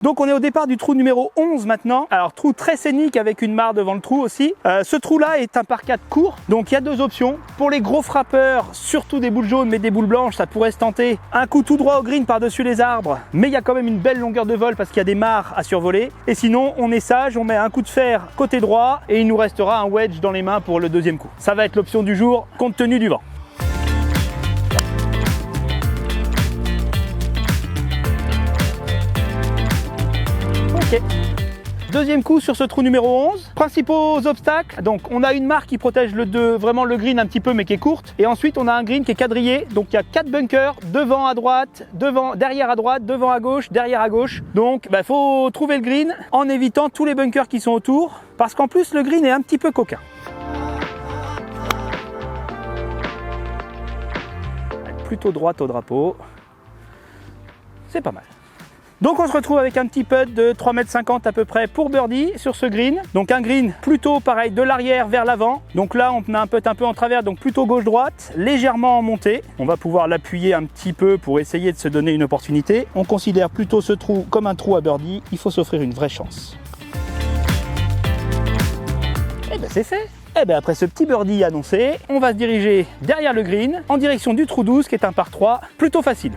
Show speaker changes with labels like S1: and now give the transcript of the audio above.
S1: Donc on est au départ du trou numéro 11 maintenant. Alors trou très scénique avec une mare devant le trou aussi. Ce trou là est un par 4 court. Donc il y a deux options. Pour les gros frappeurs, surtout des boules jaunes mais des boules blanches, ça pourrait se tenter. Un coup tout droit au green par-dessus les arbres. Mais il y a quand même une belle longueur de vol parce qu'il y a des mares à survoler. Et sinon on est sage, on met un coup de fer côté droit et il nous restera un wedge dans les mains pour le deuxième coup. Ça va être l'option du jour compte tenu du vent. Ok. Deuxième coup sur ce trou numéro 11. Principaux obstacles, donc on a une mare qui protège vraiment le green un petit peu mais qui est courte. Et ensuite on a un green qui est quadrillé, donc il y a 4 bunkers, devant à droite, derrière à droite, devant à gauche, derrière à gauche. Donc il faut trouver le green en évitant tous les bunkers qui sont autour, parce qu'en plus le green est un petit peu coquin. Plutôt droite au drapeau, c'est pas mal. Donc on se retrouve avec un petit putt de 3,50 m à peu près pour birdie sur ce green. Donc un green plutôt pareil de l'arrière vers l'avant. Donc là on a un putt un peu en travers, donc plutôt gauche-droite, légèrement en montée. On va pouvoir l'appuyer un petit peu pour essayer de se donner une opportunité. On considère plutôt ce trou comme un trou à birdie. Il faut s'offrir une vraie chance. Et bien c'est fait. Et bien après ce petit birdie annoncé, on va se diriger derrière le green en direction du trou 12 qui est un par 3 plutôt facile.